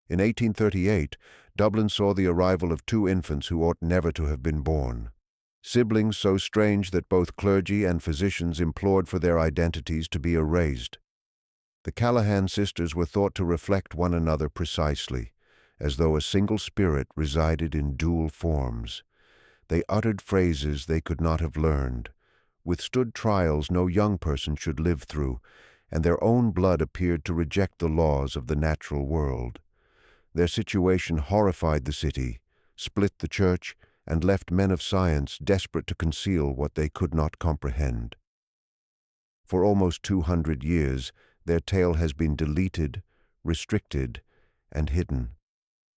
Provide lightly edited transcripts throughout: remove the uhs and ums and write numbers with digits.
In 1838, Dublin saw the arrival of two infants who ought never to have been born. Siblings so strange that both clergy and physicians implored for their identities to be erased. The Callahan sisters were thought to reflect one another precisely, as though a single spirit resided in dual forms. They uttered phrases they could not have learned, withstood trials no young person should live through, and their own blood appeared to reject the laws of the natural world. Their situation horrified the city, split the church, and left men of science desperate to conceal what they could not comprehend. For almost 200 years, their tale has been deleted, restricted, and hidden.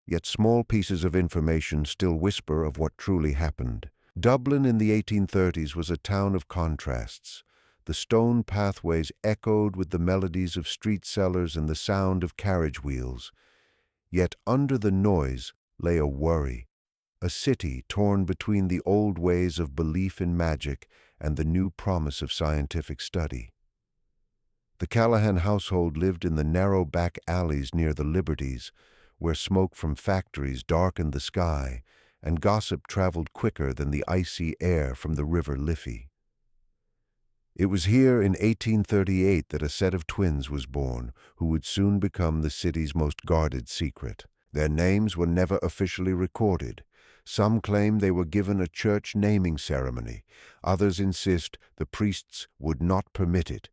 Yet small pieces of information still whisper of what truly happened. Dublin in the 1830s was a town of contrasts. The stone pathways echoed with the melodies of street sellers and the sound of carriage wheels. Yet under the noise lay a worry, a city torn between the old ways of belief in magic and the new promise of scientific study. The Callahan household lived in the narrow back alleys near the Liberties, where smoke from factories darkened the sky and gossip traveled quicker than the icy air from the River Liffey. It was here in 1838 that a set of twins was born, who would soon become the city's most guarded secret. Their names were never officially recorded. Some claim they were given a church naming ceremony. Others insist the priests would not permit it.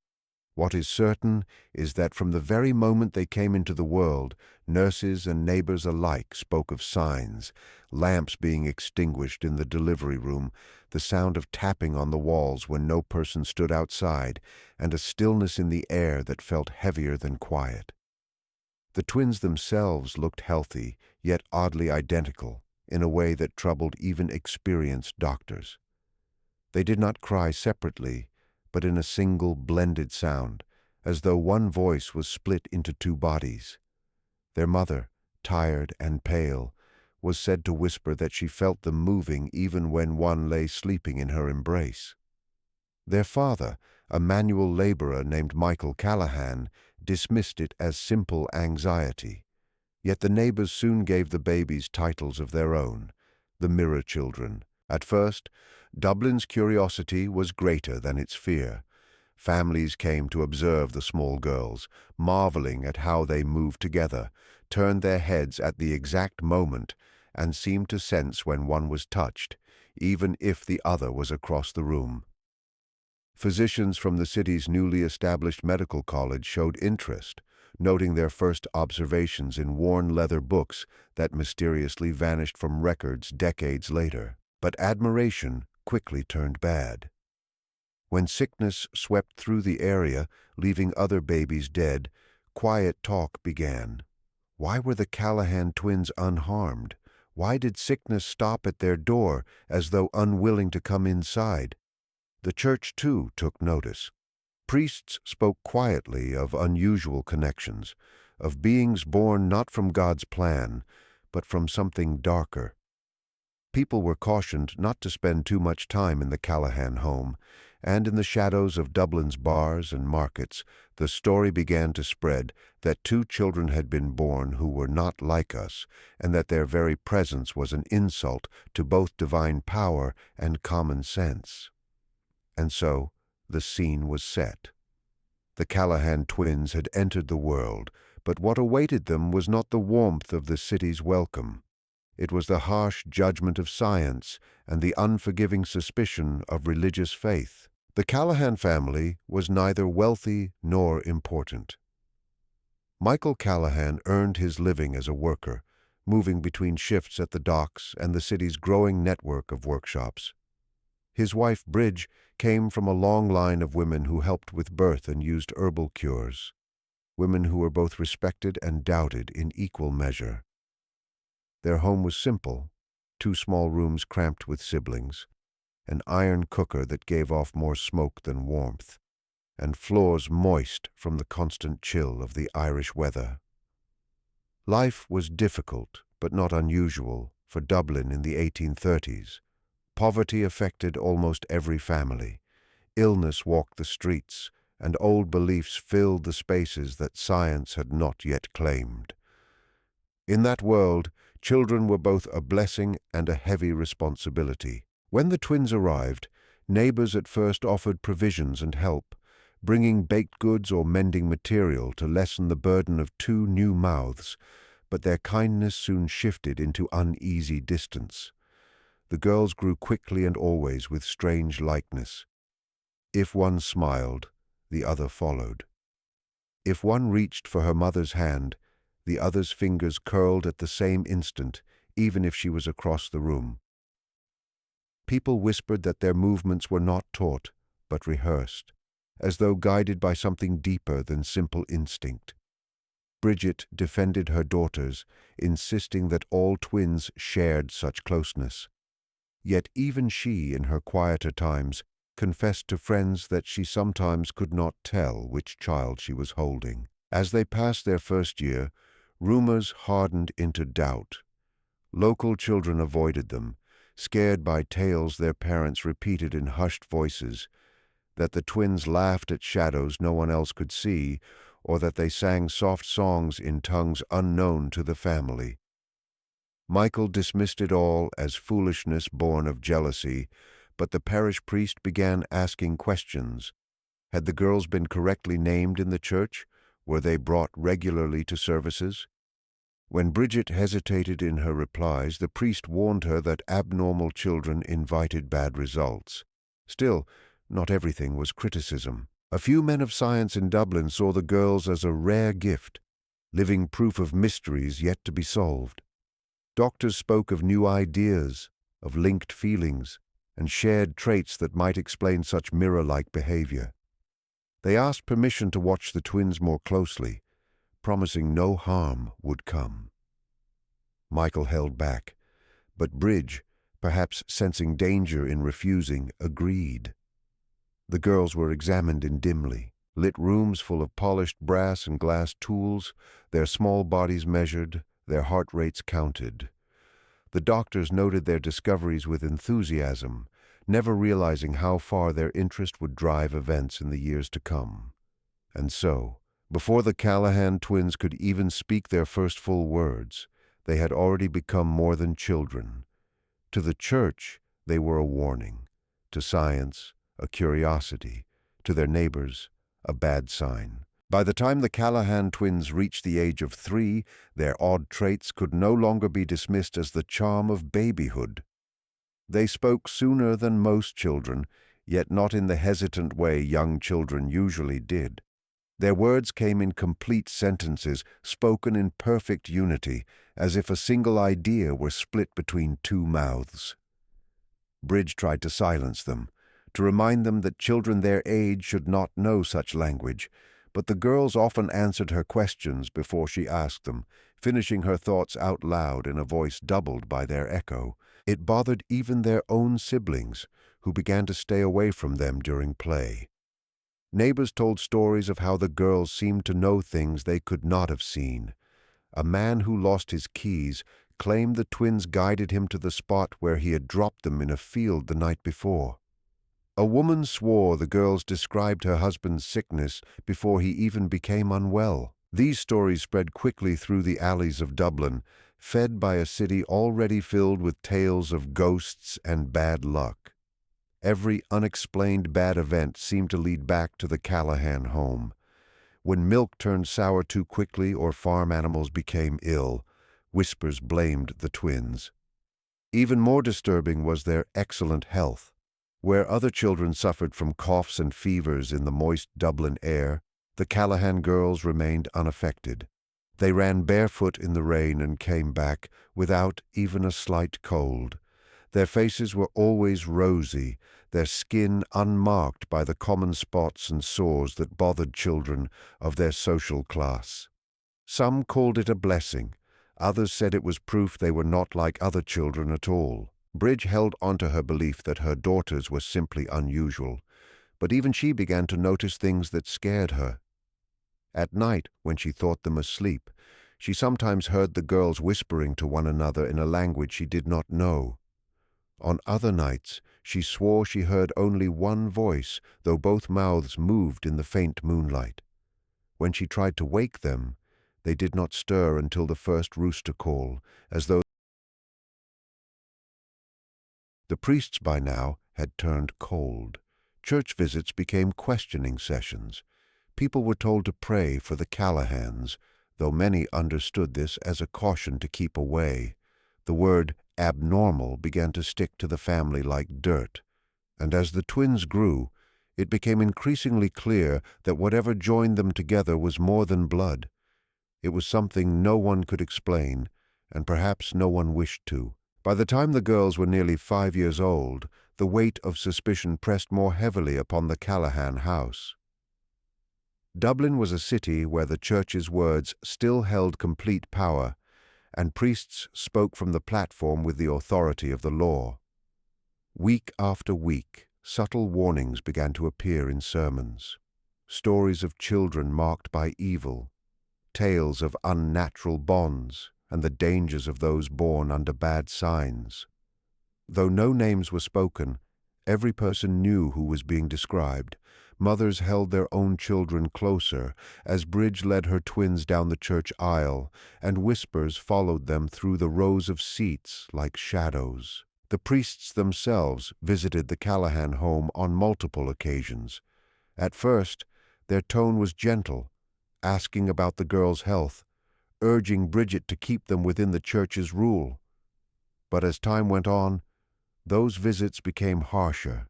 What is certain is that from the very moment they came into the world, nurses and neighbors alike spoke of signs, lamps being extinguished in the delivery room, the sound of tapping on the walls when no person stood outside, and a stillness in the air that felt heavier than quiet. The twins themselves looked healthy, yet oddly identical, in a way that troubled even experienced doctors. They did not cry separately, but in a single blended sound, as though one voice was split into two bodies. Their mother, tired and pale, was said to whisper that she felt them moving even when one lay sleeping in her embrace. Their father, a manual laborer named Michael Callahan, dismissed it as simple anxiety. Yet the neighbors soon gave the babies titles of their own, the Mirror Children. At first, Dublin's curiosity was greater than its fear. Families came to observe the small girls, marveling at how they moved together, turned their heads at the exact moment, and seemed to sense when one was touched, even if the other was across the room. Physicians from the city's newly established medical college showed interest, noting their first observations in worn leather books that mysteriously vanished from records decades later. But admiration quickly turned bad. When sickness swept through the area, leaving other babies dead, quiet talk began. Why were the Callahan twins unharmed? Why did sickness stop at their door as though unwilling to come inside? The church, too, took notice. Priests spoke quietly of unusual connections, of beings born not from God's plan, but from something darker. People were cautioned not to spend too much time in the Callahan home, and in the shadows of Dublin's bars and markets, the story began to spread that two children had been born who were not like us, and that their very presence was an insult to both divine power and common sense. And so, the scene was set. The Callahan twins had entered the world, but what awaited them was not the warmth of the city's welcome. It was the harsh judgment of science and the unforgiving suspicion of religious faith. The Callahan family was neither wealthy nor important. Michael Callahan earned his living as a worker, moving between shifts at the docks and the city's growing network of workshops. His wife, Bridge, came from a long line of women who helped with birth and used herbal cures, women who were both respected and doubted in equal measure. Their home was simple, 2 small rooms cramped with siblings, an iron cooker that gave off more smoke than warmth, and floors moist from the constant chill of the Irish weather. Life was difficult, but not unusual, for Dublin in the 1830s. Poverty affected almost every family. Illness walked the streets, and old beliefs filled the spaces that science had not yet claimed. In that world, children were both a blessing and a heavy responsibility. When the twins arrived, neighbors at first offered provisions and help, bringing baked goods or mending material to lessen the burden of two new mouths, but their kindness soon shifted into uneasy distance. The girls grew quickly and always with strange likeness. If one smiled, the other followed. If one reached for her mother's hand, the other's fingers curled at the same instant, even if she was across the room. People whispered that their movements were not taught, but rehearsed, as though guided by something deeper than simple instinct. Bridget defended her daughters, insisting that all twins shared such closeness. Yet even she, in her quieter times, confessed to friends that she sometimes could not tell which child she was holding. As they passed their first year, rumors hardened into doubt. Local children avoided them, scared by tales their parents repeated in hushed voices, that the twins laughed at shadows no one else could see, or that they sang soft songs in tongues unknown to the family. Michael dismissed it all as foolishness born of jealousy, but the parish priest began asking questions. Had the girls been correctly named in the church? Were they brought regularly to services? When Bridget hesitated in her replies, the priest warned her that abnormal children invited bad results. Still, not everything was criticism. A few men of science in Dublin saw the girls as a rare gift, living proof of mysteries yet to be solved. Doctors spoke of new ideas, of linked feelings, and shared traits that might explain such mirror-like behavior. They asked permission to watch the twins more closely, promising no harm would come. Michael held back, but Bridge, perhaps sensing danger in refusing, agreed. The girls were examined in dimly lit rooms full of polished brass and glass tools, their small bodies measured, their heart rates counted. The doctors noted their discoveries with enthusiasm, never realizing how far their interest would drive events in the years to come. And so, before the Callahan twins could even speak their first full words, they had already become more than children. To the church, they were a warning. To science, a curiosity. To their neighbors, a bad sign. By the time the Callahan twins reached the age of 3, their odd traits could no longer be dismissed as the charm of babyhood. They spoke sooner than most children, yet not in the hesitant way young children usually did. Their words came in complete sentences, spoken in perfect unity, as if a single idea were split between two mouths. Bridge tried to silence them, to remind them that children their age should not know such language, but the girls often answered her questions before she asked them, finishing her thoughts out loud in a voice doubled by their echo. It bothered even their own siblings, who began to stay away from them during play. Neighbors told stories of how the girls seemed to know things they could not have seen. A man who lost his keys claimed the twins guided him to the spot where he had dropped them in a field the night before. A woman swore the girls described her husband's sickness before he even became unwell. These stories spread quickly through the alleys of Dublin, fed by a city already filled with tales of ghosts and bad luck. Every unexplained bad event seemed to lead back to the Callahan home. When milk turned sour too quickly or farm animals became ill, whispers blamed the twins. Even more disturbing was their excellent health. Where other children suffered from coughs and fevers in the moist Dublin air, the Callahan girls remained unaffected. They ran barefoot in the rain and came back without even a slight cold. Their faces were always rosy, their skin unmarked by the common spots and sores that bothered children of their social class. Some called it a blessing, others said it was proof they were not like other children at all. Bridge held onto her belief that her daughters were simply unusual, but even she began to notice things that scared her. At night, when she thought them asleep, she sometimes heard the girls whispering to one another in a language she did not know. On other nights, she swore she heard only one voice, though both mouths moved in the faint moonlight. When she tried to wake them, They did not stir until the first rooster call, as though the priests by now had turned cold. Church visits became questioning sessions. People were told to pray for the Callahans, though many understood this as a caution to keep away. The word abnormal began to stick to the family like dirt, and as the twins grew, it became increasingly clear that whatever joined them together was more than blood. It was something no one could explain, and perhaps no one wished to. By the time the girls were nearly 5 years old, the weight of suspicion pressed more heavily upon the Callahan house. Dublin was a city where the church's words still held complete power, and priests spoke from the platform with the authority of the law. Week after week, subtle warnings began to appear in sermons. Stories of children marked by evil, tales of unnatural bonds, and the dangers of those born under bad signs. Though no names were spoken, every person knew who was being described. Mothers held their own children closer as Bridge led her twins down the church aisle, and whispers followed them through the rows of seats like shadows. The priests themselves visited the Callahan home on multiple occasions. At first, their tone was gentle, asking about the girls' health, urging Bridget to keep them within the church's rule. But as time went on, those visits became harsher.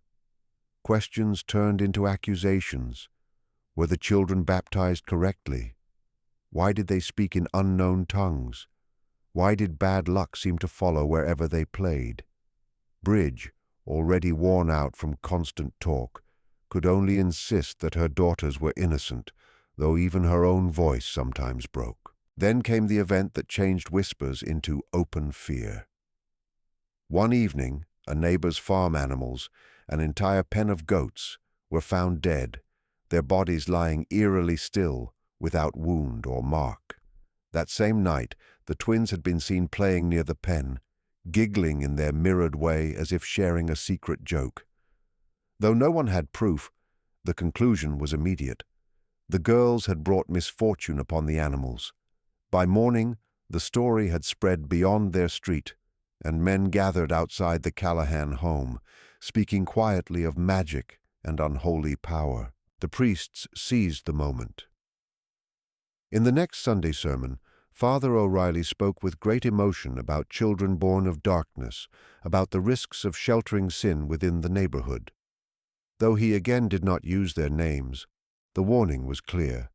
Questions turned into accusations. Were the children baptized correctly? Why did they speak in unknown tongues? Why did bad luck seem to follow wherever they played? Bridge, already worn out from constant talk, could only insist that her daughters were innocent, though even her own voice sometimes broke. Then came the event that changed whispers into open fear. One evening, a neighbor's farm animals, an entire pen of goats, were found dead, their bodies lying eerily still, without wound or mark. That same night, the twins had been seen playing near the pen, giggling in their mirrored way as if sharing a secret joke. Though no one had proof, the conclusion was immediate. The girls had brought misfortune upon the animals. By morning, the story had spread beyond their street, and men gathered outside the Callahan home, speaking quietly of magic and unholy power. The priests seized the moment. In the next Sunday sermon, Father O'Reilly spoke with great emotion about children born of darkness, about the risks of sheltering sin within the neighborhood. Though he again did not use their names, the warning was clear.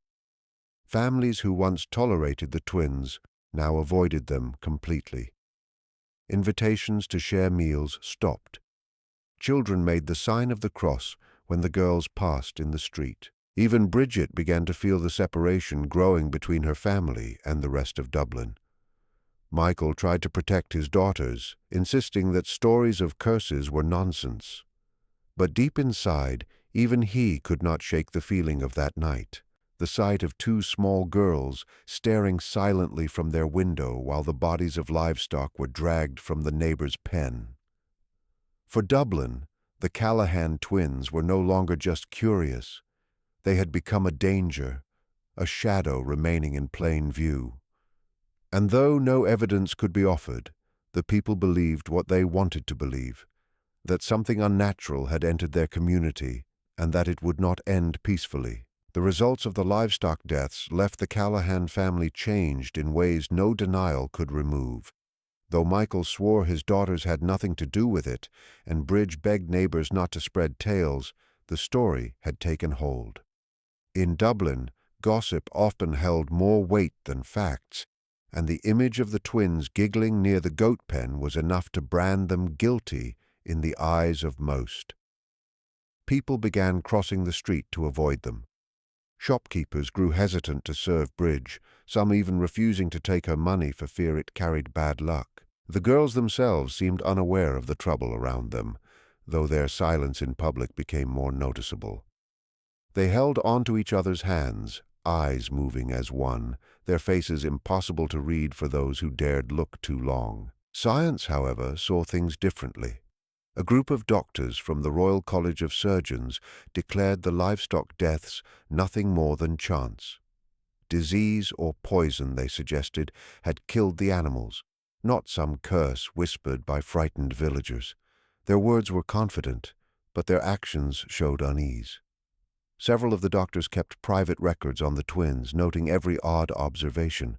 Families who once tolerated the twins now avoided them completely. Invitations to share meals stopped. Children made the sign of the cross when the girls passed in the street. Even Bridget began to feel the separation growing between her family and the rest of Dublin. Michael tried to protect his daughters, insisting that stories of curses were nonsense. But deep inside, even he could not shake the feeling of that night. The sight of two small girls staring silently from their window while the bodies of livestock were dragged from the neighbor's pen. For Dublin, the Callahan twins were no longer just curious. They had become a danger, a shadow remaining in plain view. And though no evidence could be offered, the people believed what they wanted to believe, that something unnatural had entered their community and that it would not end peacefully. The results of the livestock deaths left the Callahan family changed in ways no denial could remove. Though Michael swore his daughters had nothing to do with it, and Bridge begged neighbors not to spread tales, the story had taken hold. In Dublin, gossip often held more weight than facts, and the image of the twins giggling near the goat pen was enough to brand them guilty in the eyes of most. People began crossing the street to avoid them. Shopkeepers grew hesitant to serve Bridge, some even refusing to take her money for fear it carried bad luck. The girls themselves seemed unaware of the trouble around them, though their silence in public became more noticeable. They held onto each other's hands, eyes moving as one, their faces impossible to read for those who dared look too long. Science, however, saw things differently. A group of doctors from the Royal College of Surgeons declared the livestock deaths nothing more than chance. Disease or poison, they suggested, had killed the animals, not some curse whispered by frightened villagers. Their words were confident, but their actions showed unease. Several of the doctors kept private records on the twins, noting every odd observation,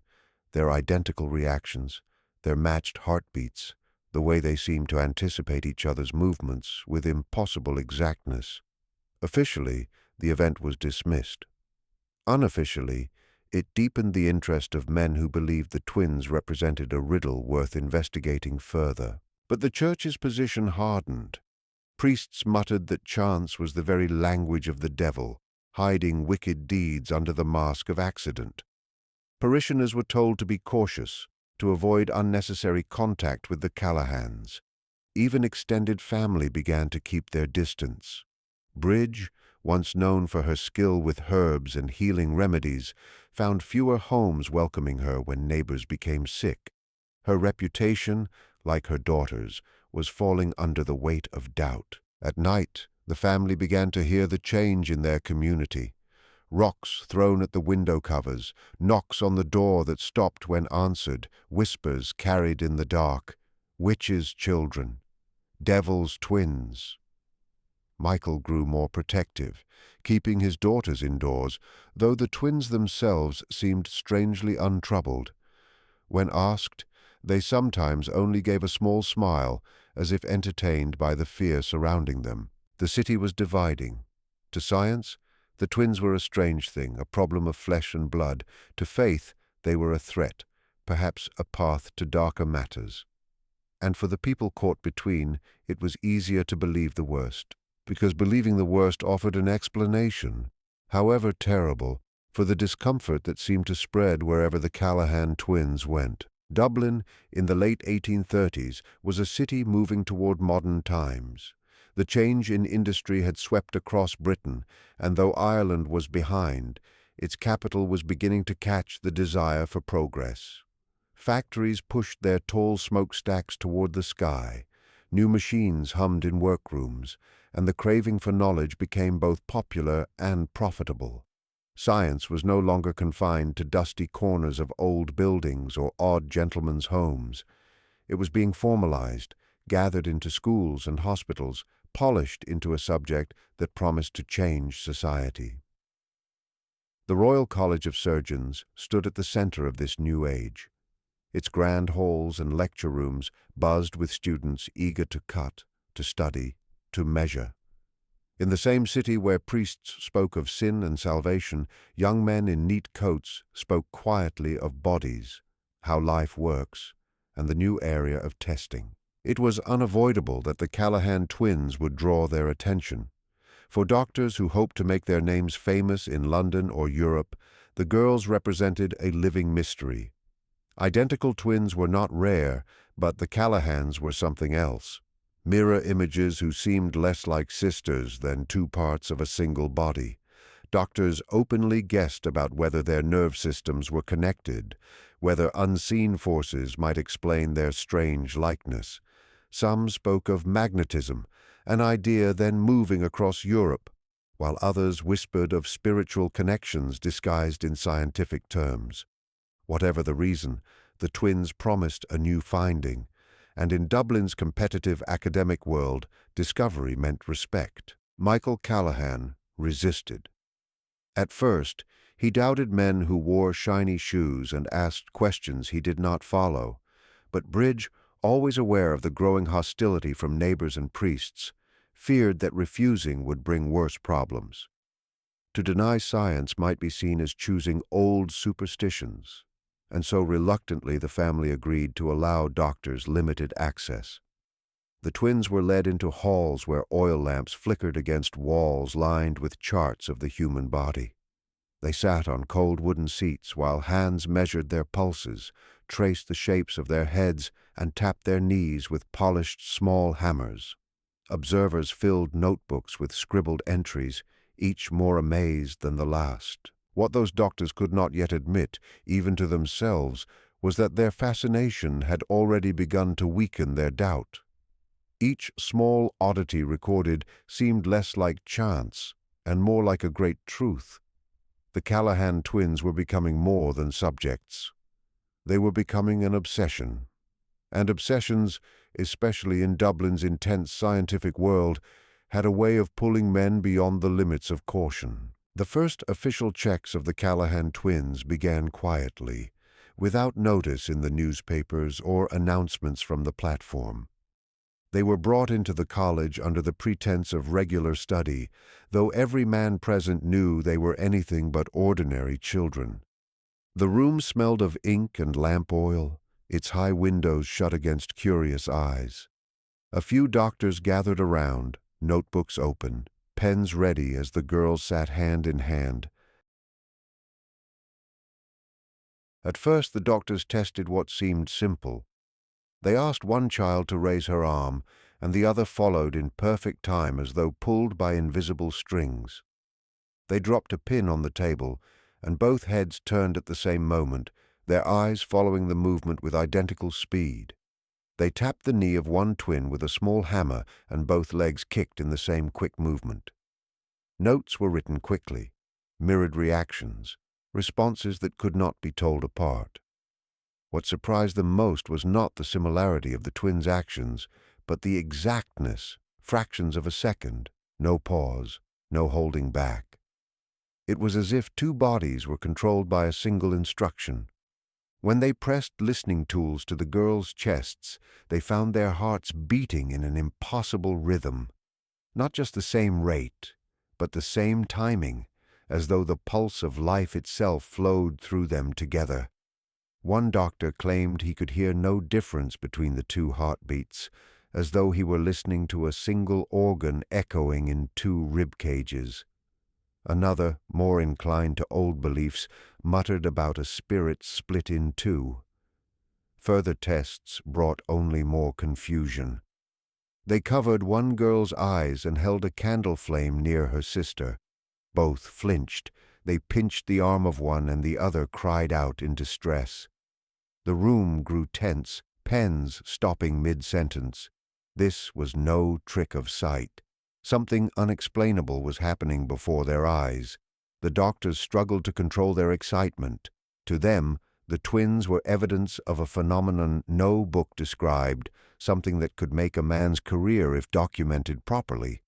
their identical reactions, their matched heartbeats, the way they seemed to anticipate each other's movements with impossible exactness. Officially, the event was dismissed. Unofficially, it deepened the interest of men who believed the twins represented a riddle worth investigating further. But the church's position hardened. Priests muttered that chance was the very language of the devil, hiding wicked deeds under the mask of accident. Parishioners were told to be cautious, to avoid unnecessary contact with the Callahans. Even extended family began to keep their distance. Bridge, once known for her skill with herbs and healing remedies, found fewer homes welcoming her when neighbors became sick. Her reputation, like her daughter's, was falling under the weight of doubt. At night, the family began to hear the change in their community. Rocks thrown at the window covers, knocks on the door that stopped when answered, whispers carried in the dark, witches' children, devil's twins. Michael grew more protective, keeping his daughters indoors, though the twins themselves seemed strangely untroubled. When asked, they sometimes only gave a small smile, as if entertained by the fear surrounding them. The city was dividing. To science, the twins were a strange thing, a problem of flesh and blood. To faith, they were a threat, perhaps a path to darker matters. And for the people caught between, it was easier to believe the worst, because believing the worst offered an explanation, however terrible, for the discomfort that seemed to spread wherever the Callahan twins went. Dublin, in the late 1830s, was a city moving toward modern times. The change in industry had swept across Britain, and though Ireland was behind, its capital was beginning to catch the desire for progress. Factories pushed their tall smokestacks toward the sky. New machines hummed in workrooms, and the craving for knowledge became both popular and profitable. Science was no longer confined to dusty corners of old buildings or odd gentlemen's homes. It was being formalized, gathered into schools and hospitals, polished into a subject that promised to change society. The Royal College of Surgeons stood at the center of this new age. Its grand halls and lecture rooms buzzed with students eager to cut, to study, to measure. In the same city where priests spoke of sin and salvation, young men in neat coats spoke quietly of bodies, how life works, and the new area of testing. It was unavoidable that the Callahan twins would draw their attention. For doctors who hoped to make their names famous in London or Europe, the girls represented a living mystery. Identical twins were not rare, but the Callahans were something else. Mirror images who seemed less like sisters than two parts of a single body. Doctors openly guessed about whether their nerve systems were connected, whether unseen forces might explain their strange likeness. Some spoke of magnetism, an idea then moving across Europe, while others whispered of spiritual connections disguised in scientific terms. Whatever the reason, the twins promised a new finding, and in Dublin's competitive academic world, discovery meant respect. Michael Callahan resisted. At first, he doubted men who wore shiny shoes and asked questions he did not follow, but Bridge, always aware of the growing hostility from neighbors and priests, feared that refusing would bring worse problems. To deny science might be seen as choosing old superstitions, and so reluctantly the family agreed to allow doctors limited access. The twins were led into halls where oil lamps flickered against walls lined with charts of the human body. They sat on cold wooden seats while hands measured their pulses, traced the shapes of their heads, and tapped their knees with polished small hammers. Observers filled notebooks with scribbled entries, each more amazed than the last. What those doctors could not yet admit, even to themselves, was that their fascination had already begun to weaken their doubt. Each small oddity recorded seemed less like chance and more like a great truth. The Callahan twins were becoming more than subjects. They were becoming an obsession. And obsessions, especially in Dublin's intense scientific world, had a way of pulling men beyond the limits of caution. The first official checks of the Callahan twins began quietly, without notice in the newspapers or announcements from the platform. They were brought into the college under the pretense of regular study, though every man present knew they were anything but ordinary children. The room smelled of ink and lamp oil, its high windows shut against curious eyes. A few doctors gathered around, notebooks open, pens ready as the girls sat hand in hand. At first the doctors tested what seemed simple. They asked one child to raise her arm, and the other followed in perfect time as though pulled by invisible strings. They dropped a pin on the table, and both heads turned at the same moment, their eyes following the movement with identical speed. They tapped the knee of one twin with a small hammer, and both legs kicked in the same quick movement. Notes were written quickly, mirrored reactions, responses that could not be told apart. What surprised them most was not the similarity of the twins' actions, but the exactness, fractions of a second, no pause, no holding back. It was as if two bodies were controlled by a single instruction. When they pressed listening tools to the girls' chests, they found their hearts beating in an impossible rhythm. Not just the same rate, but the same timing, as though the pulse of life itself flowed through them together. One doctor claimed he could hear no difference between the two heartbeats, as though he were listening to a single organ echoing in two rib cages. Another, more inclined to old beliefs, muttered about a spirit split in two. Further tests brought only more confusion. They covered one girl's eyes and held a candle flame near her sister. Both flinched. They pinched the arm of one, and the other cried out in distress. The room grew tense, pens stopping mid-sentence. This was no trick of sight. Something unexplainable was happening before their eyes. The doctors struggled to control their excitement. To them, the twins were evidence of a phenomenon no book described, something that could make a man's career if documented properly.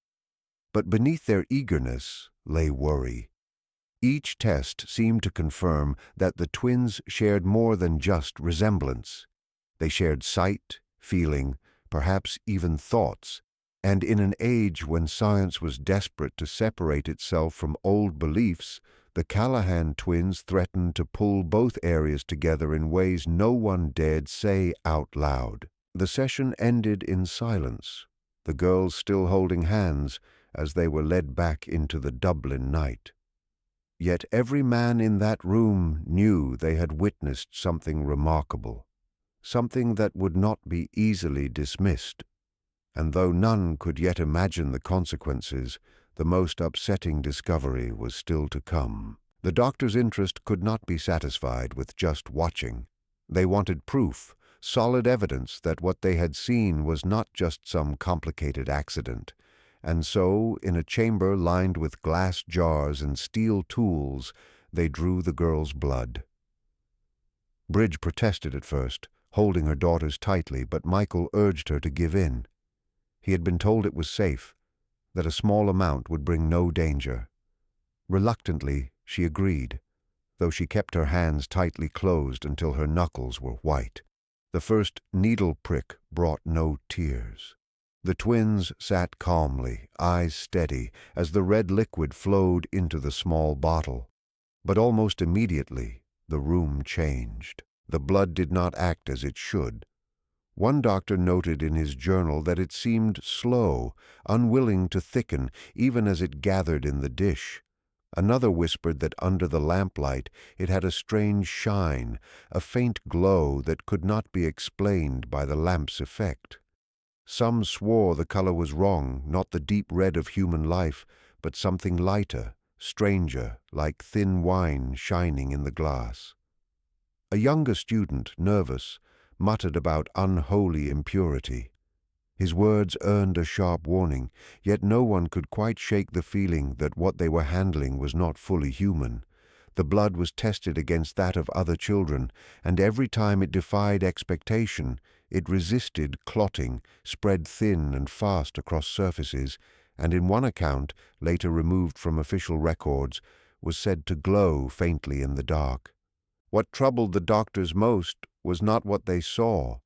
But beneath their eagerness lay worry. Each test seemed to confirm that the twins shared more than just resemblance. They shared sight, feeling, perhaps even thoughts, and in an age when science was desperate to separate itself from old beliefs, the Callahan twins threatened to pull both areas together in ways no one dared say out loud. The session ended in silence, the girls still holding hands as they were led back into the Dublin night. Yet every man in that room knew they had witnessed something remarkable, something that would not be easily dismissed. And though none could yet imagine the consequences, the most upsetting discovery was still to come. The doctor's interest could not be satisfied with just watching. They wanted proof, solid evidence that what they had seen was not just some complicated accident. And so, in a chamber lined with glass jars and steel tools, they drew the girl's blood. Bridge protested at first, holding her daughters tightly, but Michael urged her to give in. He had been told it was safe, that a small amount would bring no danger. Reluctantly, she agreed, though she kept her hands tightly closed until her knuckles were white. The first needle prick brought no tears. The twins sat calmly, eyes steady, as the red liquid flowed into the small bottle. But almost immediately, the room changed. The blood did not act as it should. One doctor noted in his journal that it seemed slow, unwilling to thicken, even as it gathered in the dish. Another whispered that under the lamplight it had a strange shine, a faint glow that could not be explained by the lamp's effect. Some swore the color was wrong, not the deep red of human life, but something lighter, stranger, like thin wine shining in the glass. A younger student, nervous, muttered about unholy impurity. His words earned a sharp warning, yet no one could quite shake the feeling that what they were handling was not fully human. The blood was tested against that of other children, and every time it defied expectation, it resisted clotting, spread thin and fast across surfaces, and in one account, later removed from official records, was said to glow faintly in the dark. What troubled the doctors most was not what they saw,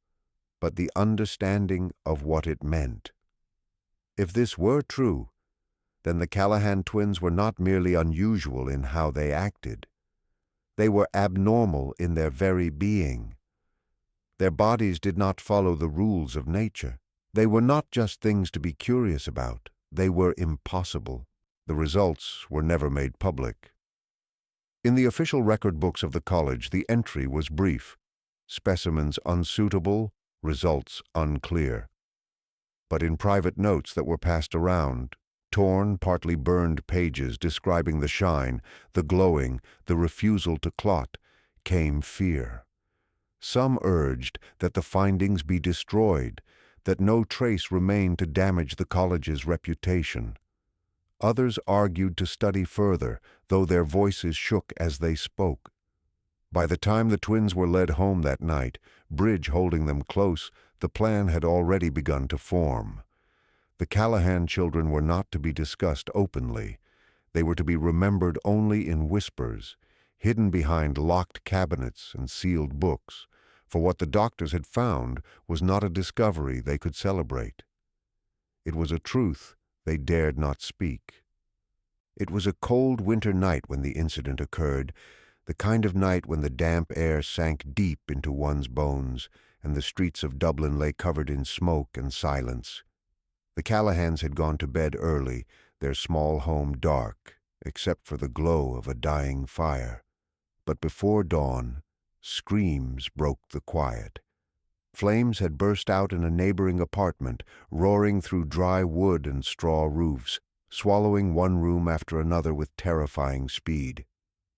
but the understanding of what it meant. If this were true, then the Callahan twins were not merely unusual in how they acted. They were abnormal in their very being. Their bodies did not follow the rules of nature. They were not just things to be curious about. They were impossible. The results were never made public. In the official record books of the college, the entry was brief: specimens unsuitable, results unclear. But in private notes that were passed around, torn, partly burned pages describing the shine, the glowing, the refusal to clot, came fear. Some urged that the findings be destroyed, that no trace remain to damage the college's reputation. Others argued to study further, though their voices shook as they spoke. By the time the twins were led home that night, Bridge holding them close, the plan had already begun to form. The Callahan children were not to be discussed openly. They were to be remembered only in whispers, hidden behind locked cabinets and sealed books, for what the doctors had found was not a discovery they could celebrate. It was a truth they dared not speak. It was a cold winter night when the incident occurred, the kind of night when the damp air sank deep into one's bones and the streets of Dublin lay covered in smoke and silence. The Callahans had gone to bed early, their small home dark, except for the glow of a dying fire. But before dawn, screams broke the quiet. Flames had burst out in a neighboring apartment, roaring through dry wood and straw roofs, swallowing one room after another with terrifying speed.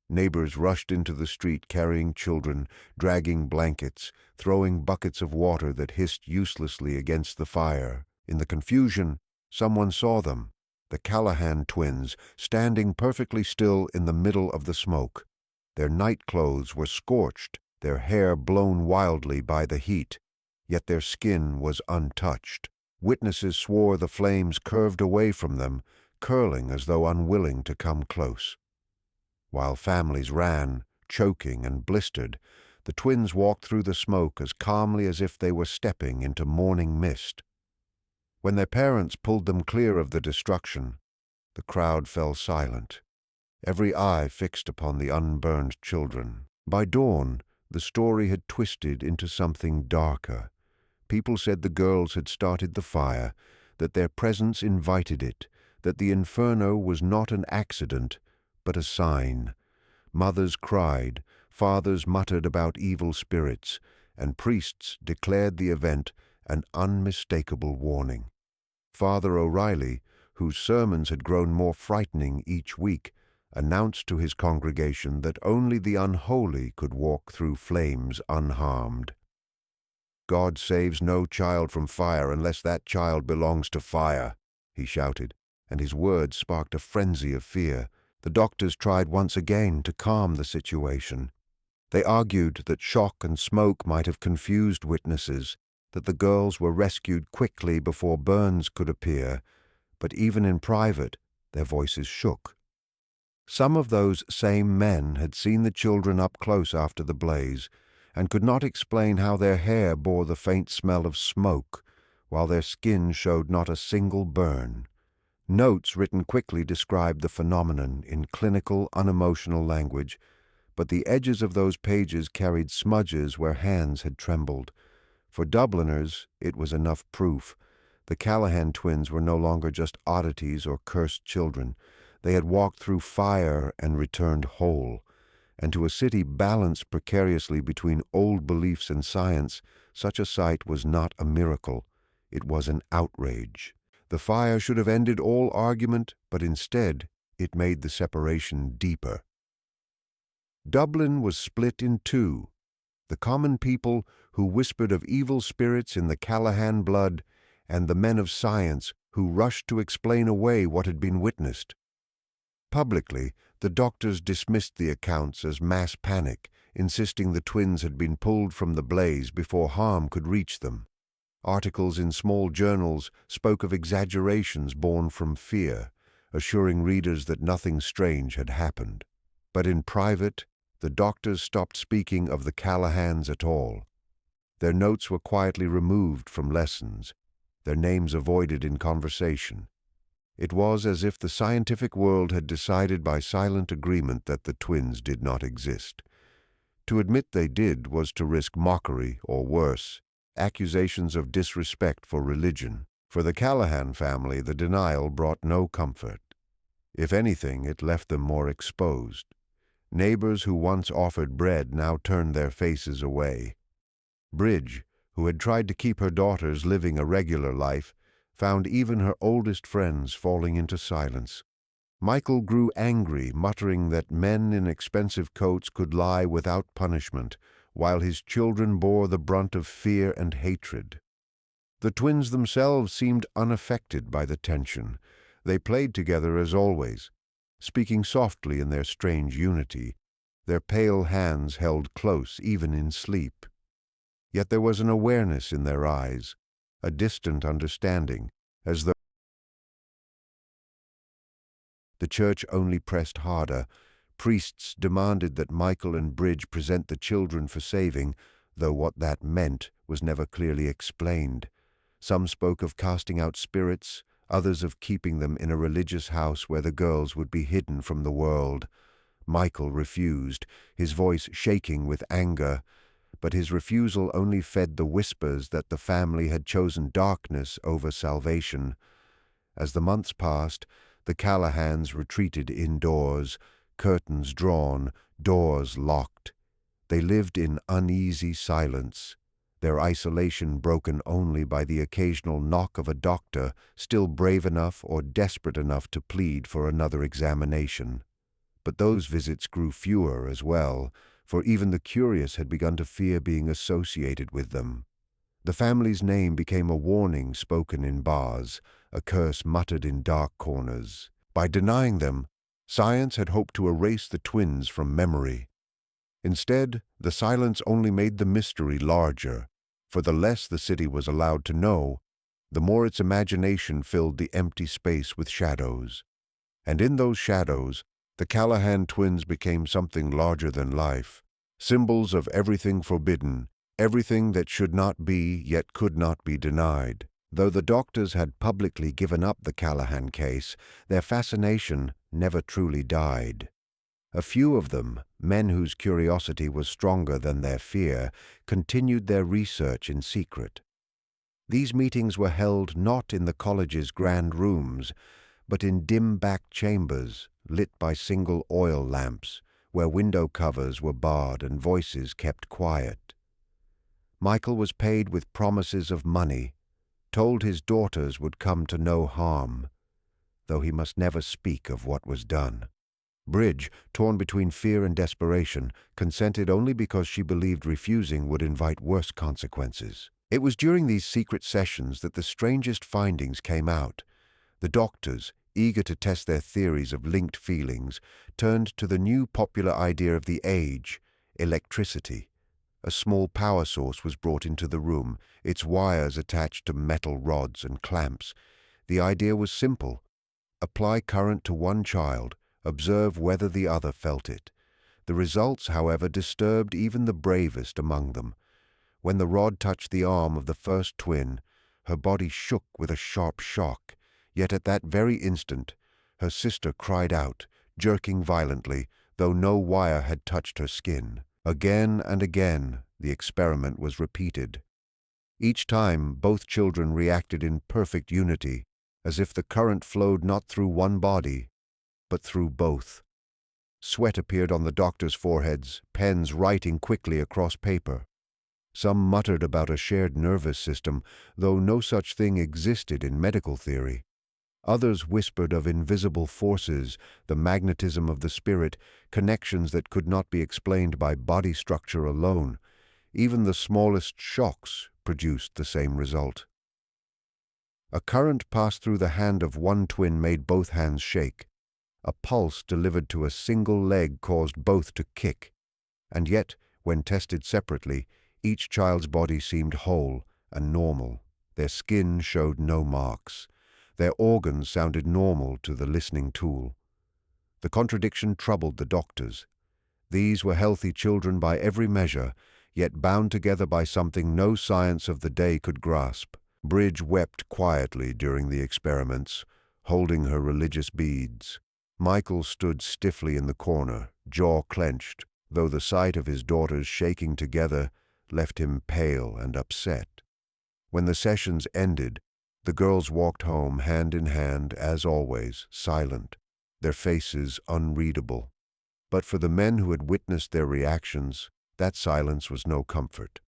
Neighbors rushed into the street carrying children, dragging blankets, throwing buckets of water that hissed uselessly against the fire. In the confusion, someone saw them, the Callahan twins, standing perfectly still in the middle of the smoke. Their night clothes were scorched, their hair blown wildly by the heat, yet their skin was untouched. Witnesses swore the flames curved away from them, curling as though unwilling to come close. While families ran, choking and blistered, the twins walked through the smoke as calmly as if they were stepping into morning mist. When their parents pulled them clear of the destruction, the crowd fell silent, every eye fixed upon the unburned children. By dawn, the story had twisted into something darker. People said the girls had started the fire, that their presence invited it, that the inferno was not an accident, but a sign. Mothers cried, fathers muttered about evil spirits, and priests declared the event an unmistakable warning. Father O'Reilly, whose sermons had grown more frightening each week, announced to his congregation that only the unholy could walk through flames unharmed. "God saves no child from fire unless that child belongs to fire," he shouted, and his words sparked a frenzy of fear. The doctors tried once again to calm the situation. They argued that shock and smoke might have confused witnesses, that the girls were rescued quickly before burns could appear, but even in private, their voices shook. Some of those same men had seen the children up close after the blaze, and could not explain how their hair bore the faint smell of smoke, while their skin showed not a single burn. Notes written quickly described the phenomenon in clinical, unemotional language, but the edges of those pages carried smudges where hands had trembled. For Dubliners, it was enough proof. The Callahan twins were no longer just oddities or cursed children. They had walked through fire and returned whole. And to a city balanced precariously between old beliefs and science, such a sight was not a miracle. It was an outrage. The fire should have ended all argument, but instead it made the separation deeper. Dublin was split in two. The common people who whispered of evil spirits in the Callahan blood, and the men of science who rushed to explain away what had been witnessed. Publicly, The doctors dismissed the accounts as mass panic, insisting the twins had been pulled from the blaze before harm could reach them. Articles in small journals spoke of exaggerations born from fear, assuring readers that nothing strange had happened. But in private, the doctors stopped speaking of the Callahans at all. Their notes were quietly removed from lessons, their names avoided in conversation. It was as if the scientific world had decided by silent agreement that the twins did not exist. To admit they did was to risk mockery, or worse, accusations of disrespect for religion. For the Callahan family, the denial brought no comfort. If anything, it left them more exposed. Neighbors who once offered bread now turned their faces away. Bridge, who had tried to keep her daughters living a regular life, found even her oldest friends falling into silence. Michael grew angry, muttering that men in expensive coats could lie without punishment, while his children bore the brunt of fear and hatred. The twins themselves seemed unaffected by the tension. They played together as always, speaking softly in their strange unity, their pale hands held close even in sleep. Yet there was an awareness in their eyes, a distant understanding, as though the church only pressed harder. Priests demanded that Michael and Bridge present the children for saving, though what that meant was never clearly explained. Some spoke of casting out spirits, others of keeping them in a religious house where the girls would be hidden from the world. Michael refused, his voice shaking with anger, but his refusal only fed the whispers that the family had chosen darkness over salvation. As the months passed, the Callahans retreated indoors, curtains drawn, doors locked. They lived in uneasy silence, their isolation broken only by the occasional knock of a doctor still brave enough or desperate enough to plead for another examination. But those visits grew fewer as well, for even the curious had begun to fear being associated with them. The family's name became a warning spoken in bars, a curse muttered in dark corners. By denying them, science had hoped to erase the twins from memory. Instead, the silence only made the mystery larger, for the less the city was allowed to know, the more its imagination filled the empty space with shadows. And in those shadows, the Callahan twins became something larger than life, symbols of everything forbidden, everything that should not be yet could not be denied. Though the doctors had publicly given up the Callahan case, their fascination never truly died. A few of them, men whose curiosity was stronger than their fear, continued their research in secret. These meetings were held not in the college's grand rooms, but in dim back chambers lit by single oil lamps, where window covers were barred and voices kept quiet. Michael was paid with promises of money, told his daughters would come to no harm, though he must never speak of what was done. Bridge, torn between fear and desperation, consented only because she believed refusing would invite worse consequences. It was during these secret sessions that the strangest findings came out. The doctors, eager to test their theories of linked feelings, turned to the new popular idea of the age, electricity. A small power source was brought into the room, its wires attached to metal rods and clamps. The idea was simple. Apply current to one child, observe whether the other felt it. The results, however, disturbed even the bravest among them. When the rod touched the arm of the first twin, her body shook with a sharp shock, yet at that very instant, her sister cried out, jerking violently, though no wire had touched her skin. Again and again, the experiment was repeated. Each time, both children reacted in perfect unity, as if the current flowed not through one body, but through both. Sweat appeared on the doctors' foreheads, pens writing quickly across paper. Some muttered about a shared nervous system, though no such thing existed in medical theory. Others whispered of invisible forces, the magnetism of the spirit, connections that could not be explained by body structure alone. Even the smallest shocks produced the same result. A current passed through the hand of one twin made both hands shake. A pulse delivered to a single leg caused both to kick. And yet, when tested separately, each child's body seemed whole and normal. Their skin showed no marks. Their organs sounded normal to the listening tool. The contradiction troubled the doctors. These were healthy children by every measure, yet bound together by something no science of the day could grasp. Bridge wept quietly during the experiments, holding her religious beads. Michael stood stiffly in the corner, jaw clenched, though the sight of his daughters shaking together left him pale and upset. When the sessions ended, the girls walked home hand in hand, as always, silent, their faces unreadable. But for the men who had witnessed their reactions, that silence was no comfort.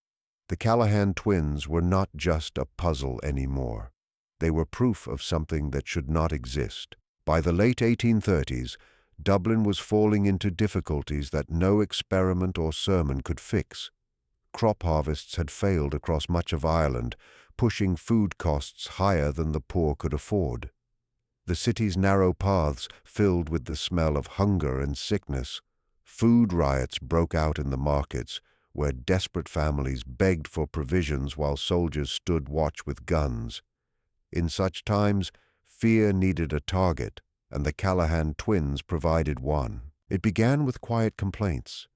The Callahan twins were not just a puzzle anymore. They were proof of something that should not exist. By the late 1830s, Dublin was falling into difficulties that no experiment or sermon could fix. Crop harvests had failed across much of Ireland, pushing food costs higher than the poor could afford. The city's narrow paths filled with the smell of hunger and sickness. Food riots broke out in the markets, where desperate families begged for provisions while soldiers stood watch with guns. In such times, fear needed a target, and the Callahan twins provided one. It began with quiet complaints.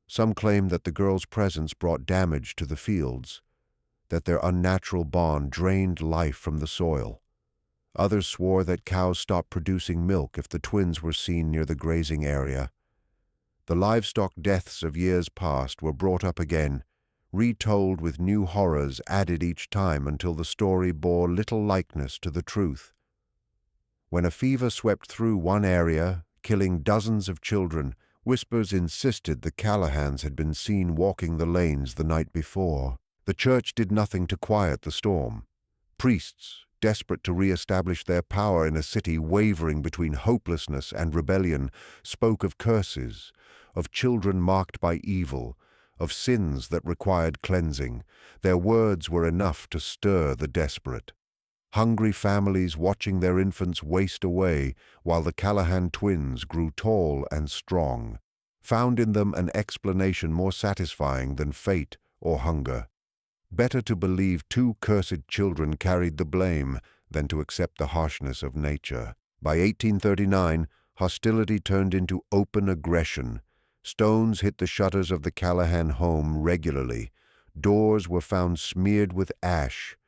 Some claimed that the girls' presence brought damage to the fields, that their unnatural bond drained life from the soil. Others swore that cows stopped producing milk if the twins were seen near the grazing area. The livestock deaths of years past were brought up again, retold with new horrors added each time until the story bore little likeness to the truth. When a fever swept through one area, killing dozens of children, whispers insisted the Callahans had been seen walking the lanes the night before. The church did nothing to quiet the storm. Priests, desperate to re-establish their power in a city wavering between hopelessness and rebellion, spoke of curses, of children marked by evil, of sins that required cleansing. Their words were enough to stir the desperate. Hungry families watching their infants waste away while the Callahan twins grew tall and strong, found in them an explanation more satisfying than fate or hunger. Better to believe two cursed children carried the blame than to accept the harshness of nature. By 1839, hostility turned into open aggression. Stones hit the shutters of the Callahan home regularly. Doors were found smeared with ash.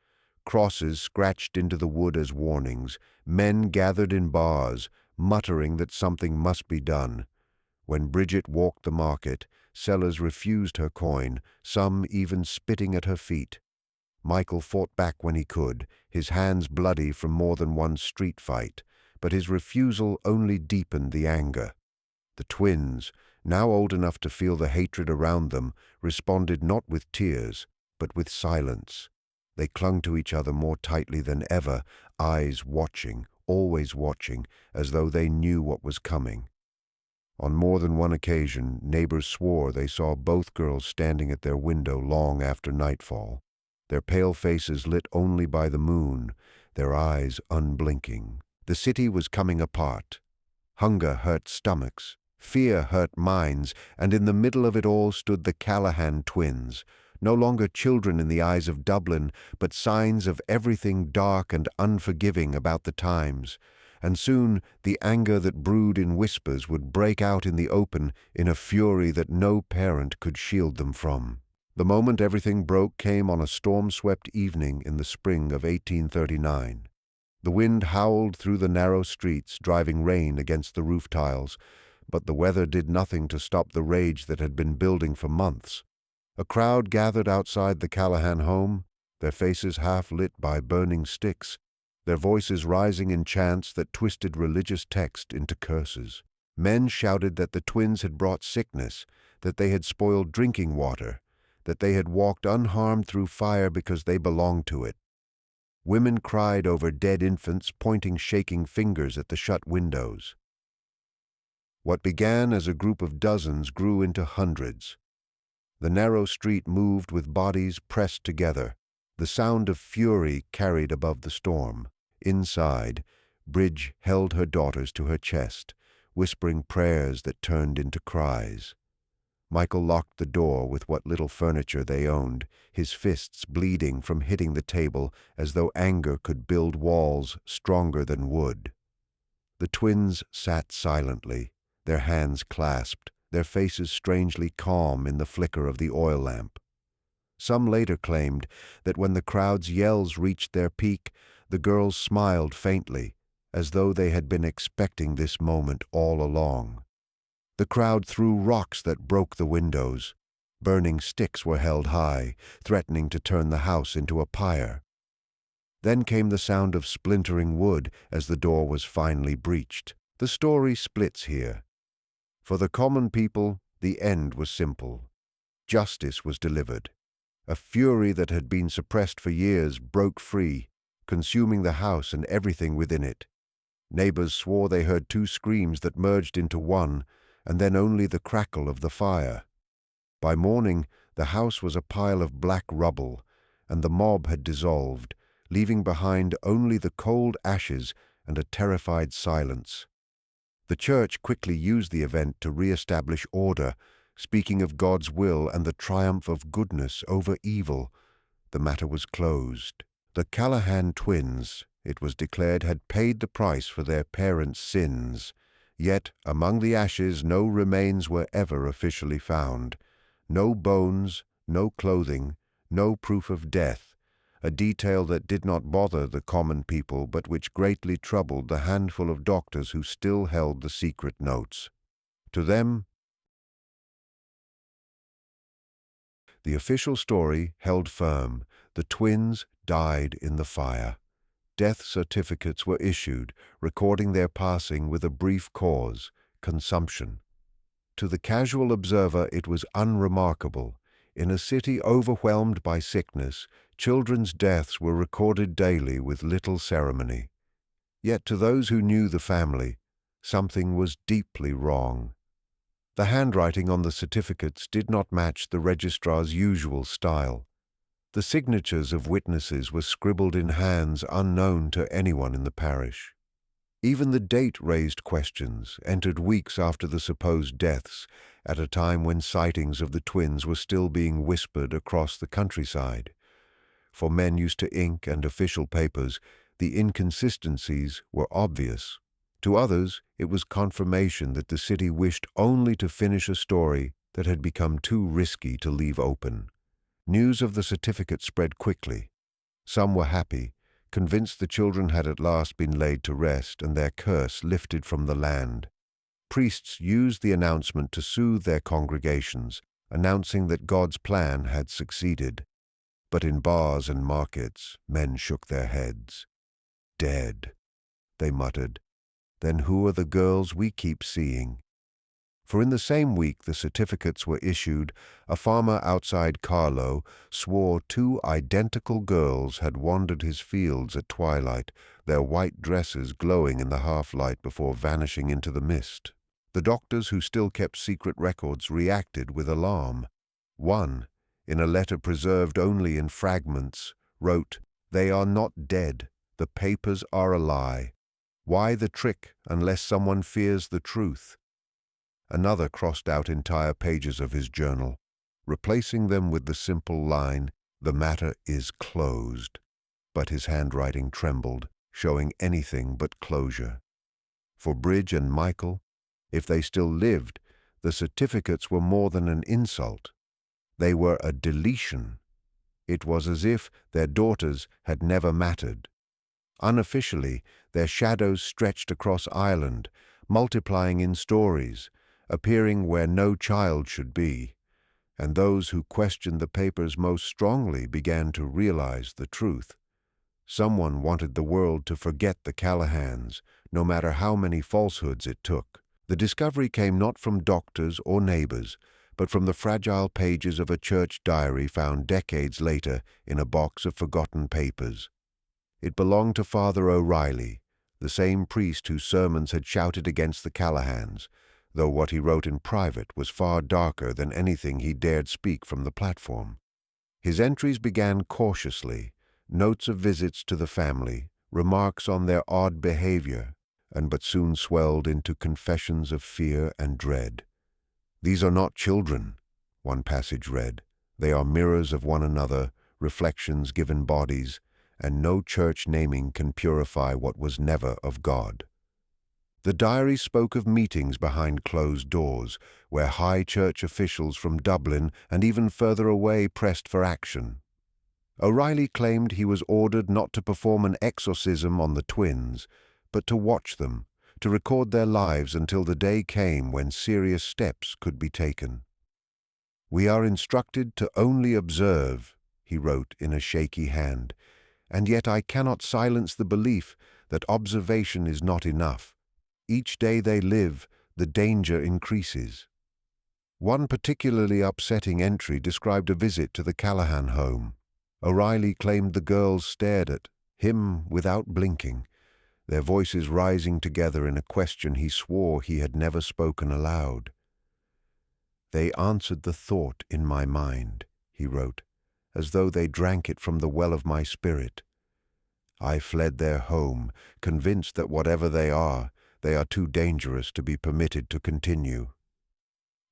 Crosses scratched into the wood as warnings. Men gathered in bars, muttering that something must be done. When Bridget walked the market, sellers refused her coin, some even spitting at her feet. Michael fought back when he could, his hands bloody from more than one street fight, but his refusal only deepened the anger. The twins, now old enough to feel the hatred around them, responded not with tears, but with silence. They clung to each other more tightly than ever, eyes watching, always watching, as though they knew what was coming. On more than one occasion, neighbors swore they saw both girls standing at their window long after nightfall, their pale faces lit only by the moon, their eyes unblinking. The city was coming apart. Hunger hurt stomachs, fear hurt minds, and in the middle of it all stood the Callahan twins, no longer children in the eyes of Dublin, but signs of everything dark and unforgiving about the times. And soon the anger that brewed in whispers would break out in the open in a fury that no parent could shield them from. The moment everything broke came on a storm-swept evening in the spring of 1839. The wind howled through the narrow streets, driving rain against the roof tiles, but the weather did nothing to stop the rage that had been building for months. A crowd gathered outside the Callahan home, their faces half lit by burning sticks, their voices rising in chants that twisted religious text into curses. Men shouted that the twins had brought sickness, that they had spoiled drinking water, that they had walked unharmed through fire because they belonged to it. Women cried over dead infants, pointing shaking fingers at the shut windows. What began as a group of dozens grew into hundreds. The narrow street moved with bodies pressed together. The sound of fury carried above the storm. Inside, Bridge held her daughters to her chest, whispering prayers that turned into cries. Michael locked the door with what little furniture they owned, his fists bleeding from hitting the table as though anger could build walls stronger than wood. The twins sat silently, their hands clasped, their faces strangely calm in the flicker of the oil lamp. Some later claimed that when the crowd's yells reached their peak, the girls smiled faintly, as though they had been expecting this moment all along. The crowd threw rocks that broke the windows. Burning sticks were held high, threatening to turn the house into a pyre. Then came the sound of splintering wood as the door was finally breached. The story splits here. For the common people, the end was simple. Justice was delivered. A fury that had been suppressed for years broke free, consuming the house and everything within it. Neighbors swore they heard two screams that merged into one, and then only the crackle of the fire. By morning, the house was a pile of black rubble, and the mob had dissolved, leaving behind only the cold ashes and a terrified silence. The church quickly used the event to re-establish order, speaking of God's will and the triumph of goodness over evil. The matter was closed. The Callahan twins, it was declared, had paid the price for their parents' sins. Yet, among the ashes, no remains were ever officially found. No bones, no clothing, no proof of death, a detail that did not bother the common people but which greatly troubled the handful of doctors who still held the secret notes. To them, the official story held firm. The twins died in the fire. Death certificates were issued, recording their passing with a brief cause, consumption. To the casual observer it was unremarkable. In a city overwhelmed by sickness, children's deaths were recorded daily with little ceremony. Yet to those who knew the family, something was deeply wrong. The handwriting on the certificates did not match the registrar's usual style. The signatures of witnesses were scribbled in hands unknown to anyone in the parish. Even the date raised questions, entered weeks after the supposed deaths, at a time when sightings of the twins were still being whispered across the countryside. For men used to ink and official papers, the inconsistencies were obvious. To others, it was confirmation that the city wished only to finish a story that had become too risky to leave open. News of the certificate spread quickly. Some were happy, convinced the children had at last been laid to rest and their curse lifted from the land. Priests used the announcement to soothe their congregations, announcing that God's plan had succeeded. But in bars and markets, men shook their heads. "Dead," they muttered. "Then who are the girls we keep seeing?" For in the same week the certificates were issued, a farmer outside Carlow swore two identical girls had wandered his fields at twilight, their white dresses glowing in the half-light before vanishing into the mist. The doctors who still kept secret records reacted with alarm. One, in a letter preserved only in fragments, wrote, "They are not dead. The papers are a lie. Why the trick unless someone fears the truth?" Another crossed out entire pages of his journal, replacing them with the simple line, "The matter is closed." But his handwriting trembled, showing anything but closure. For Bridge and Michael, if they still lived, the certificates were more than an insult. They were a deletion. It was as if their daughters had never mattered. Unofficially, their shadows stretched across Ireland, multiplying in stories, appearing where no child should be, and those who questioned the papers most strongly began to realize the truth. Someone wanted the world to forget the Callahans, no matter how many falsehoods it took. The discovery came not from doctors or neighbors, but from the fragile pages of a church diary found decades later in a box of forgotten papers. It belonged to Father O'Reilly, the same priest whose sermons had shouted against the Callahans, though what he wrote in private was far darker than anything he dared speak from the platform. His entries began cautiously, notes of visits to the family, remarks on their odd behavior, and but soon swelled into confessions of fear and dread. "These are not children," one passage read. "They are mirrors of one another, reflections given bodies, and no church naming can purify what was never of God." The diary spoke of meetings behind closed doors, where high church officials from Dublin and even further away pressed for action. O'Reilly claimed he was ordered not to perform an exorcism on the twins, but to watch them, to record their lives until the day came when serious steps could be taken. "We are instructed to only observe," he wrote in a shaky hand, "and yet I cannot silence the belief that observation is not enough. Each day they live, the danger increases." One particularly upsetting entry described a visit to the Callahan home. O'Reilly claimed the girls stared at him without blinking, their voices rising together in a question he swore he had never spoken aloud. "They answered the thought in my mind," he wrote, "as though they drank it from the well of my spirit. I fled their home, convinced that whatever they are too dangerous to be permitted to continue."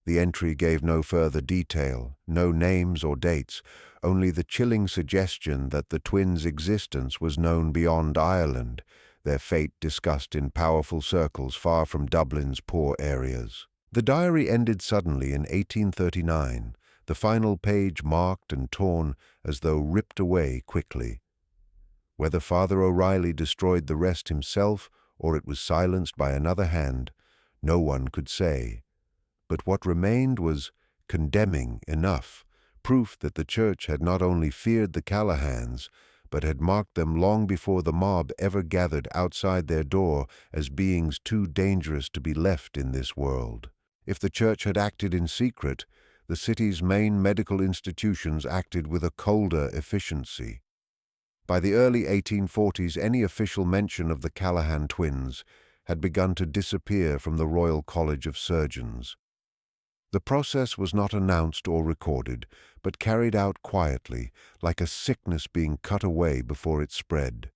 The entry gave no further detail, no names or dates, only the chilling suggestion that the twins' existence was known beyond Ireland, their fate discussed in powerful circles far from Dublin's poor areas. The diary ended suddenly in 1839, the final page marked and torn as though ripped away quickly. Whether Father O'Reilly destroyed the rest himself or it was silenced by another hand, no one could say. But what remained was condemning enough, proof that the church had not only feared the Callahans, but had marked them long before the mob ever gathered outside their door as beings too dangerous to be left in this world. If the church had acted in secret, the city's main medical institutions acted with a colder efficiency. By the early 1840s, any official mention of the Callahan twins had begun to disappear from the Royal College of Surgeons. The process was not announced or recorded, but carried out quietly, like a sickness being cut away before it spread.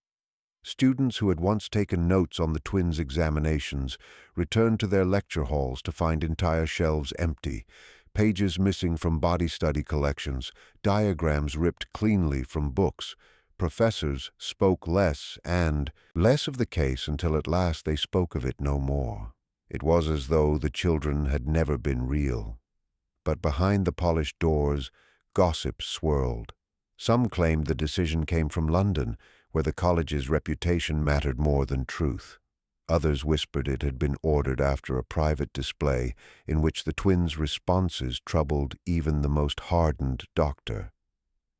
Students who had once taken notes on the twins' examinations returned to their lecture halls to find entire shelves empty, pages missing from body study collections, diagrams ripped cleanly from books. Professors spoke less and less of the case until at last they spoke of it no more. It was as though the children had never been real. But behind the polished doors, gossip swirled. Some claimed the decision came from London, where the college's reputation mattered more than truth. Others whispered it had been ordered after a private display in which the twins' responses troubled even the most hardened doctor.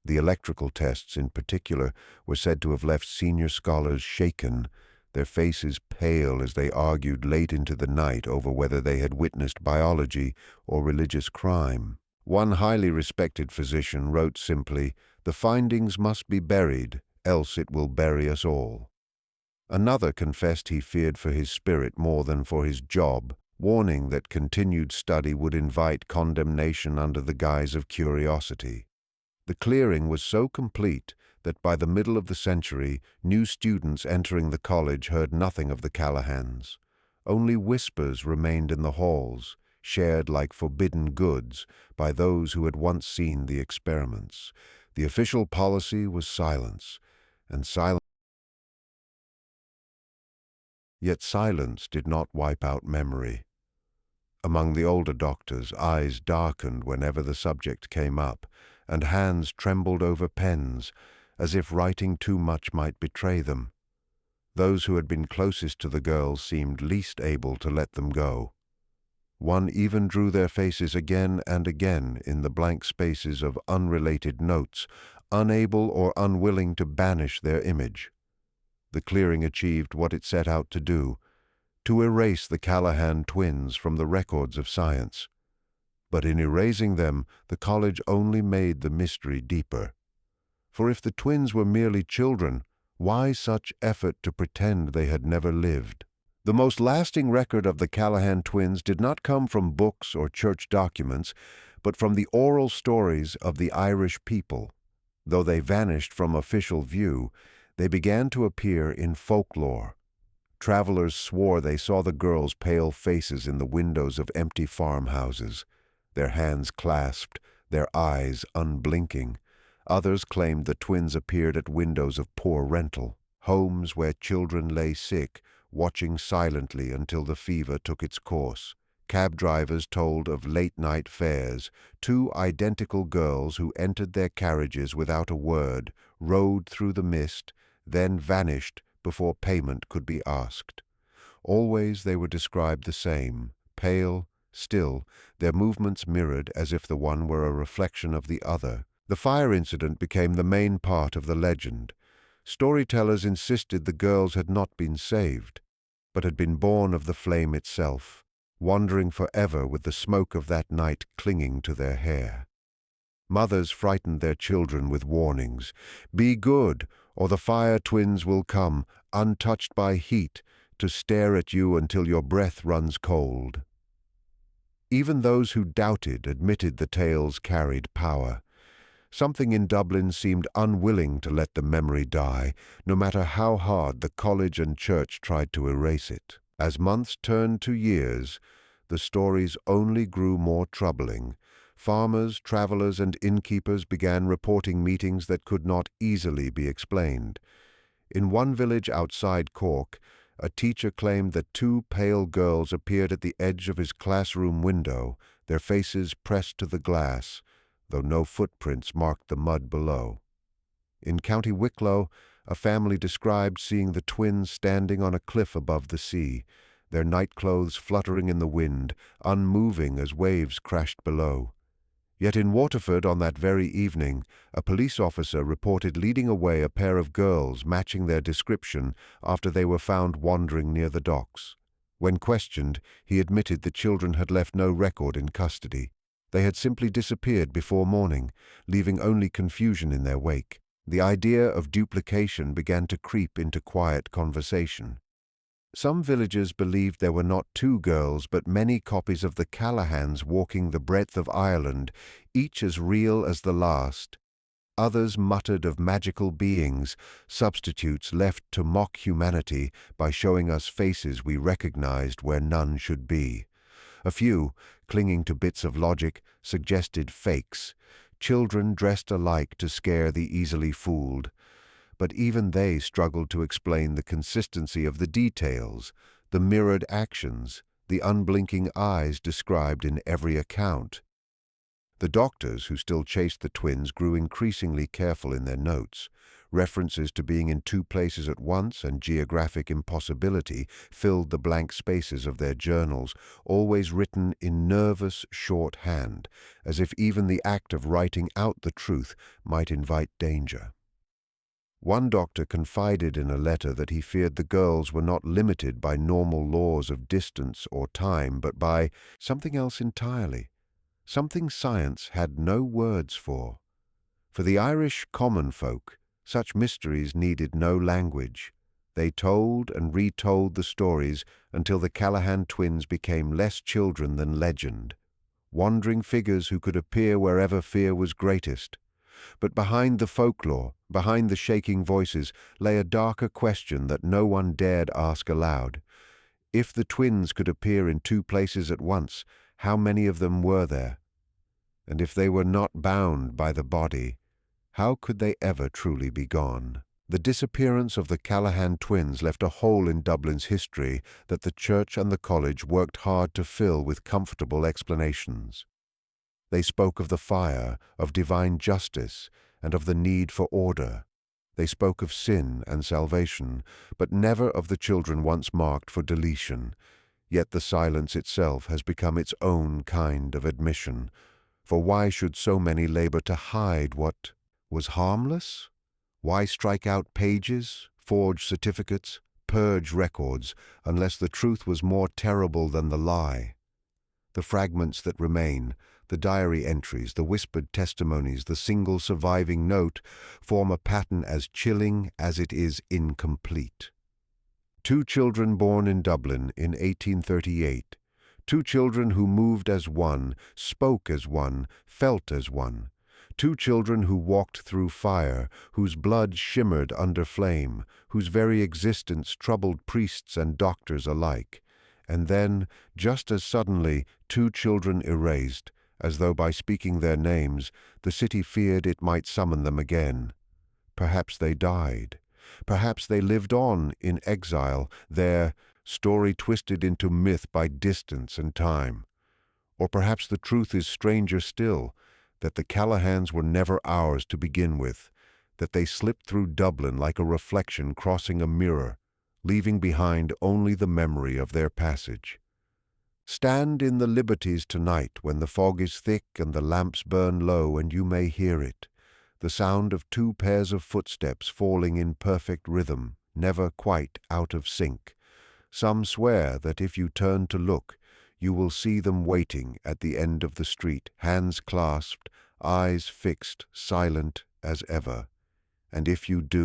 The electrical tests, in particular, were said to have left senior scholars shaken, their faces pale as they argued late into the night over whether they had witnessed biology or religious crime. One highly respected physician wrote simply, "The findings must be buried, else it will bury us all." Another confessed he feared for his spirit more than for his job, warning that continued study would invite condemnation under the guise of curiosity. The clearing was so complete that by the middle of the century, new students entering the college heard nothing of the Callahans. Only whispers remained in the halls, shared like forbidden goods by those who had once seen the experiments. The official policy was silence, and yet silence did not wipe out memory. Among the older doctors, eyes darkened whenever the subject came up, and hands trembled over pens, as if writing too much might betray them. Those who had been closest to the girls seemed least able to let them go. One even drew their faces again and again in the blank spaces of unrelated notes, unable or unwilling to banish their image. The clearing achieved what it set out to do, to erase the Callahan twins from the records of science. But in erasing them, the college only made the mystery deeper. For if the twins were merely children, why such effort to pretend they had never lived? The most lasting record of the Callahan twins did not come from books or church documents, but from the oral stories of the Irish people. Though they vanished from official view, they began to appear in folklore. Travelers swore they saw the girls' pale faces in the windows of empty farmhouses, their hands clasped, their eyes unblinking. Others claimed the twins appeared at windows of poor rental, homes where children lay sick, watching silently until the fever took its course. Cab drivers told of late-night fares, two identical girls who entered their carriages without a word, rode through the mist, then vanished before payment could be asked. Always they were described the same, pale, still, their movements mirrored as if the one were a reflection of the other. The fire incident became the main part of the legend. Storytellers insisted the girls had not been saved, but had been born of the flame itself, wandering forever with the smoke of that night clinging to their hair. Mothers frightened their children with warnings. Be good, or the fire twins will come, untouched by heat, to stare at you until your breath runs cold. Even those who doubted admitted the tales carried power. Something in Dublin seemed unwilling to let the memory die, no matter how hard the college and church tried to erase it. As months turned to years, the stories only grew more troubling. Farmers, travelers, and innkeepers began reporting meetings that could not easily be explained. In one village outside Cork, a teacher claimed that two pale girls appeared at the edge of his classroom window, their faces pressed to the glass, though no footprints marked the mud below. In County Wicklow, a family described seeing the twins standing on a cliff above the sea, their nightclothes fluttering in the wind, unmoving as waves crashed below. Yet in Waterford on that very evening, a police officer reported leading away a pair of girls matching their description after they were found wandering near the docks. When questioned, he admitted the children had left no record in custody. They had simply disappeared before morning, leaving only confusion in their wake. The idea of duplication began to creep into quiet conversation. Some villagers believed there were not two girls but many copies of the Callahans walking the breadth of Ireland, each as real as the last. Others muttered of magical beings, substitutes left to mock humanity by showing us faces we recognized where none should be. A few, clinging to bits of logic, suggested fakes, children dressed alike to scare the easily fooled. But even they struggled to explain the consistency of the details, the mirrored actions, the unblinking eyes described in every account. The doctors who still chased the twins grew increasingly careful in their notes. References to being in two places at once and geographic impossibility filled the blank spaces of their journals, always written in nervous shorthand, as if even the act of writing out the truth might invite danger. One doctor confided in a letter that he feared the girls were not limited by normal laws of distance or time, but by something else entirely, something science had no words for. For the Irish common folk, such mysteries needed no language. They told and retold the stories until the Callahan twins became less children than legend, wandering figures who could appear wherever fear was greatest. But behind the folklore, behind the shaking voices, lay a darker question that no one dared ask aloud. If the twins could appear in two places at once, how many of them were there? And if they were not bound by the body, how could they ever truly be gone? The disappearance of the Callahan twins left a hole in Dublin's history that the church and the college worked hard to fill with comfortable explanations. They spoke of the fire, of divine justice, and of the need for order. They spoke of sin and salvation, but never of the children once marked for deletion. Yet the silence itself has become its own kind of admission. For why should so many labor to hide what was harmless? Why strike out pages, forge certificates, purge records, unless the truth was more terrible than the lie? The fragments that remain, the diary entries, the whispered testimonies, the single surviving note, form a pattern as chilling as it is incomplete. Two children born in Dublin in 1838, two children who moved as one, spoke as one, felt as one, Two children who walked through fire, whose blood shimmered under flame, whose very existence troubled priests and doctors alike. And then, just as suddenly, two children erased, as though by speaking their names, the city feared it might summon them again. Perhaps they died. Perhaps they lived on in exile, their story twisted into myth by distance and time. Or perhaps the truth is stranger still, that the Callahans were never ours to begin with, that they slipped through Dublin like a reflection crossing a mirror, leaving behind only the memory of their passage. Stand in the liberties tonight when the fog is thick and the lamps burn low, and you may hear it, the sound of two pairs of footsteps falling in perfect rhythm, never quite out of sync. Some swear that if you turn to look, you will see them waiting at the end of the street, hands clasped, eyes fixed, silent as ever. And if you do,